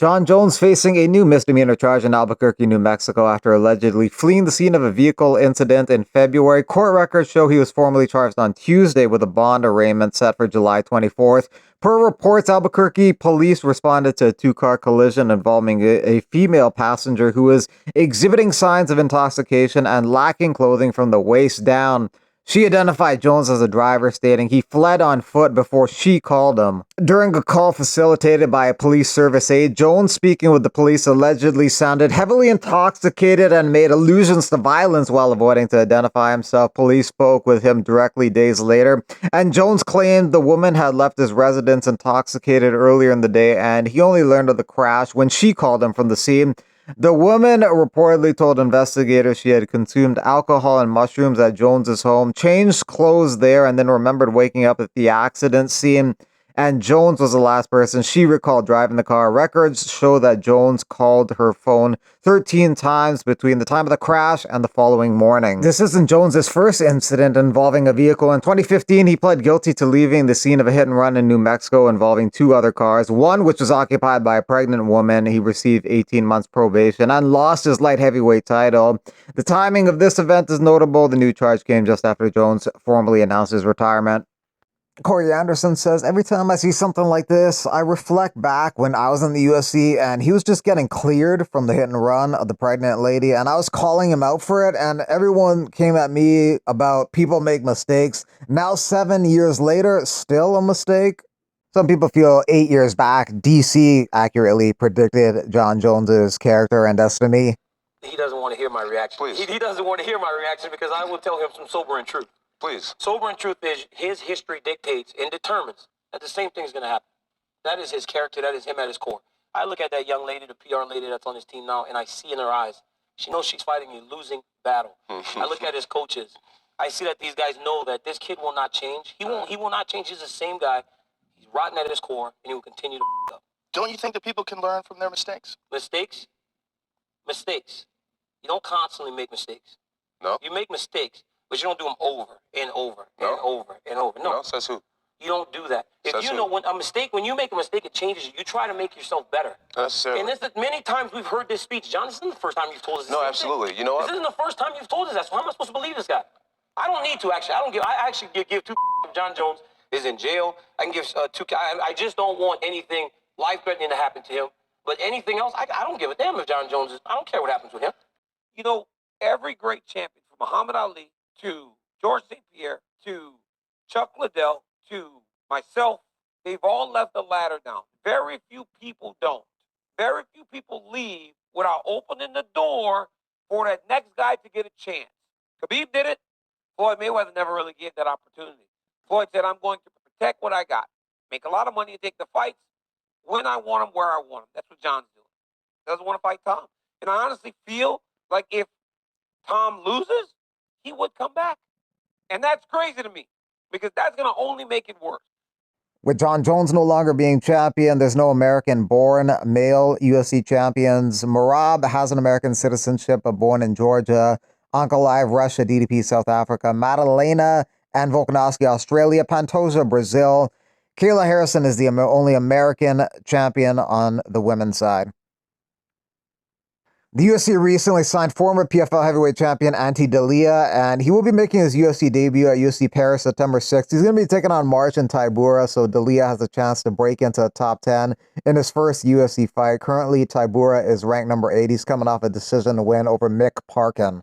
Jon Jones facing a new misdemeanor charge in Albuquerque, New Mexico after allegedly fleeing the scene of a vehicle incident in February. Court records show he was formally charged on Tuesday with a bond arraignment set for July 24th. Per reports, Albuquerque police responded to a two-car collision involving a female passenger who was exhibiting signs of intoxication and lacking clothing from the waist down. She identified Jones as a driver, stating he fled on foot before she called him. During a call facilitated by a police service aide, Jones, speaking with the police, allegedly sounded heavily intoxicated and made allusions to violence while avoiding to identify himself. Police spoke with him directly days later, and Jones claimed the woman had left his residence intoxicated earlier in the day, and he only learned of the crash when she called him from the scene. The woman reportedly told investigators she had consumed alcohol and mushrooms at Jones's home, changed clothes there, and then remembered waking up at the accident scene. And Jones was the last person she recalled driving the car. Records show that Jones called her phone 13 times between the time of the crash and the following morning. This isn't Jones's first incident involving a vehicle. In 2015, he pled guilty to leaving the scene of a hit and run in New Mexico involving two other cars. One, which was occupied by a pregnant woman. He received 18 months probation and lost his light heavyweight title. The timing of this event is notable. The new charge came just after Jones formally announced his retirement. Corey Anderson says, every time I see something like this, I reflect back when I was in the UFC and he was just getting cleared from the hit and run of the pregnant lady, and I was calling him out for it, and everyone came at me about people make mistakes. Now 7 years later, still a mistake. Some people feel 8 years back, DC accurately predicted Jon Jones's character and destiny. He doesn't want to hear my reaction. Please. He doesn't want to hear my reaction because I will tell him some sobering truth. Please. Sobering truth is his history dictates and determines that the same thing is going to happen. That is his character. That is him at his core. I look at that young lady, the PR lady that's on his team now, and I see in her eyes, she knows she's fighting a losing battle. I look at his coaches. I see that these guys know that this kid will not change. He will not change. He's the same guy. He's rotten at his core, and he will continue to up. Don't you think that people can learn from their mistakes? Mistakes? Mistakes. You don't constantly make mistakes. No. You make mistakes, but you don't do them over and over No. and over and over. No, Says who? you don't do that. If Says you who? know when you make a mistake, it changes you. You try to make yourself better. Not necessarily. And this is many times we've heard this speech. John, this isn't the first time you've told us this. No, same absolutely. thing. You know what? This isn't the first time you've told us that. So how am I supposed to believe this guy? I don't need to actually. I actually give two if Jon Jones is in jail. I can give two. I just don't want anything life-threatening to happen to him. But anything else, I don't give a damn if Jon Jones is. I don't care what happens with him. You know, every great champion, from Muhammad Ali to George St. Pierre to Chuck Liddell to myself, they've all left the ladder down. Very few people don't. Very few people leave without opening the door for that next guy to get a chance. Khabib did it. Floyd Mayweather never really gave that opportunity. Floyd said, I'm going to protect what I got. Make a lot of money and take the fights when I want them, where I want them. That's what John's doing. Doesn't want to fight Tom. And I honestly feel like if Tom loses, he would come back. And that's crazy to me because that's going to only make it worse. With Jon Jones no longer being champion, there's no American-born male UFC champions. Merab has an American citizenship, but born in Georgia. Ankalaev, Russia. DDP, South Africa. Madalena and Volkanovski, Australia. Pantoja, Brazil. Kayla Harrison is the only American champion on the women's side. The UFC recently signed former PFL heavyweight champion Ante Dalia, and he will be making his UFC debut at UFC Paris September 6th. He's going to be taking on Marcin Tybura, so Dalia has a chance to break into the top 10 in his first UFC fight. Currently, Tybura is ranked number 8. He's coming off a decision win over Mick Parkin.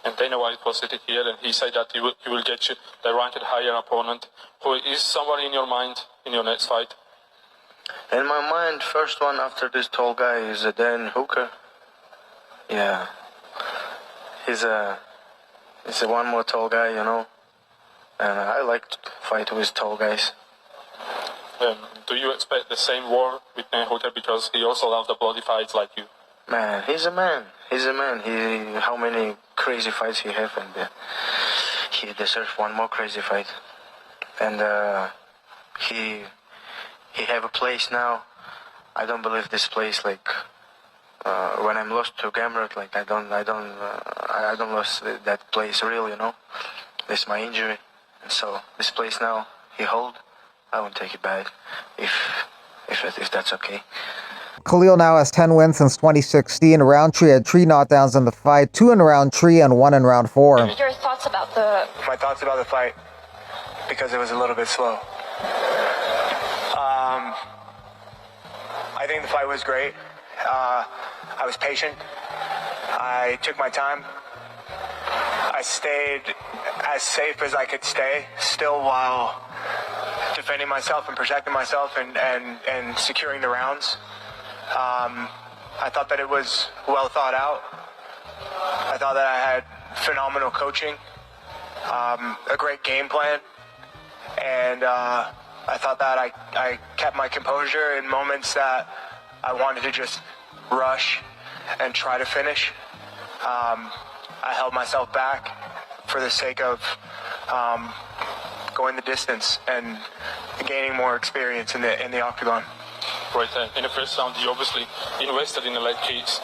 And Dana White was sitting here, and he said that he will get you the ranked higher opponent. Who is somebody in your mind in your next fight? In my mind, first one after this tall guy is Dan Hooker. Yeah, he's a one more tall guy, you know, and I like to fight with tall guys. Do you expect the same war with Dan Hooker because he also loves the bloody fights like you? Man, he's a man. He's a man. How many crazy fights he have, and he deserves one more crazy fight. And he have a place now. I don't believe this place. Like when I'm lost to Gamrot, like I don't lost that place real. You know, this is my injury, and so this place now he hold. I won't take it back. If if that's okay. Khalil now has 10 wins since 2016. Rountree had 3 knockdowns in the fight, 2 in round 3 and 1 in round 4. Your thoughts about the... My thoughts about the fight, because it was a little bit slow. I think the fight was great. I was patient. I took my time. I stayed as safe as I could stay, still while defending myself and protecting myself and securing the rounds. I thought that it was well thought out. I thought that I had phenomenal coaching, a great game plan, and I thought that I kept my composure in moments that I wanted to just rush and try to finish. I held myself back for the sake of going the distance and gaining more experience in the octagon. Right, in the first round, you obviously invested in the leg kicks.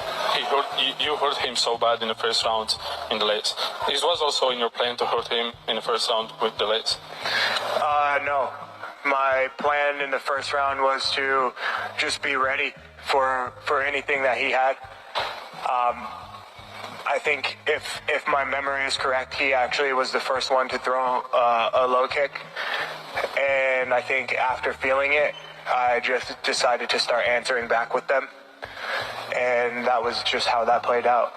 You hurt him so bad in the first round in the legs. This was also in your plan to hurt him in the first round with the legs? No. My plan in the first round was to just be ready for anything that he had. I think if my memory is correct, he actually was the first one to throw a low kick. And I think after feeling it, I just decided to start answering back with them. And that was just how that played out.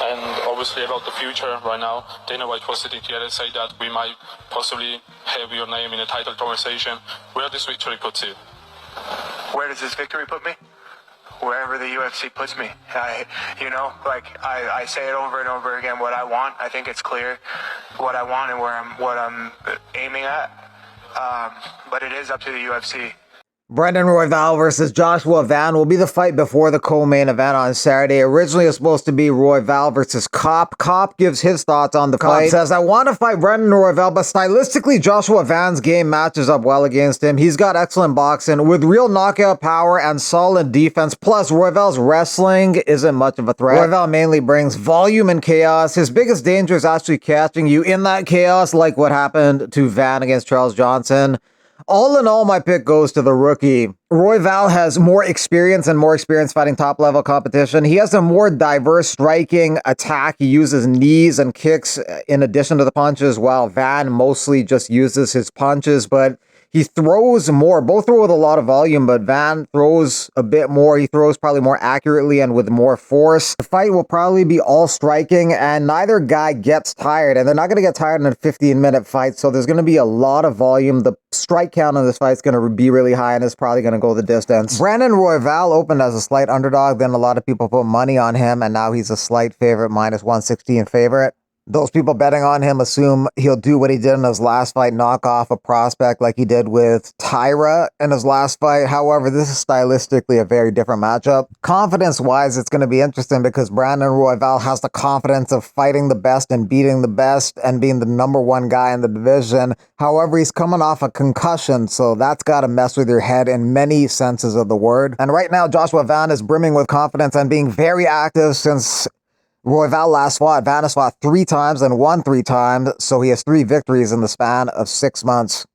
And obviously about the future right now, Dana White was sitting here and say that we might possibly have your name in a title conversation. Where this victory puts you? Where does this victory put me? Wherever the UFC puts me. I say it over and over again, what I want. I think it's clear what I want and what I'm aiming at. But it is up to the UFC. Brendan Royval versus Joshua Van will be the fight before the co-main event on Saturday. Originally, it was supposed to be Royval versus Kopp. Kopp gives his thoughts on the fight. Says, I want to fight Brendan Royval, but stylistically, Joshua Van's game matches up well against him. He's got excellent boxing with real knockout power and solid defense. Plus, Royval's wrestling isn't much of a threat. Royval mainly brings volume and chaos. His biggest danger is actually catching you in that chaos, like what happened to Van against Charles Johnson. All in all, my pick goes to the rookie. Royval has more experience fighting top-level competition. He has a more diverse striking attack. He uses knees and kicks in addition to the punches, while Van mostly just uses his punches, but he throws more. Both throw with a lot of volume, but Van throws a bit more. He throws probably more accurately and with more force. The fight will probably be all striking, and neither guy gets tired, and they're not going to get tired in a 15-minute fight, so there's going to be a lot of volume. The strike count on this fight is going to be really high, and it's probably going to go the distance. Brandon Royval opened as a slight underdog, then a lot of people put money on him, and now he's a slight favorite, minus 116 favorite. Those people betting on him assume he'll do what he did in his last fight, knock off a prospect like he did with Tyra in his last fight. However, this is stylistically a very different matchup. Confidence-wise, it's going to be interesting because Brandon Royval has the confidence of fighting the best and beating the best and being the #1 guy in the division. However, he's coming off a concussion, so that's got to mess with your head in many senses of the word. And right now, Joshua Van is brimming with confidence and being very active since Royval last fought. Van has fought 3 times and won 3 times, so he has 3 victories in the span of 6 months.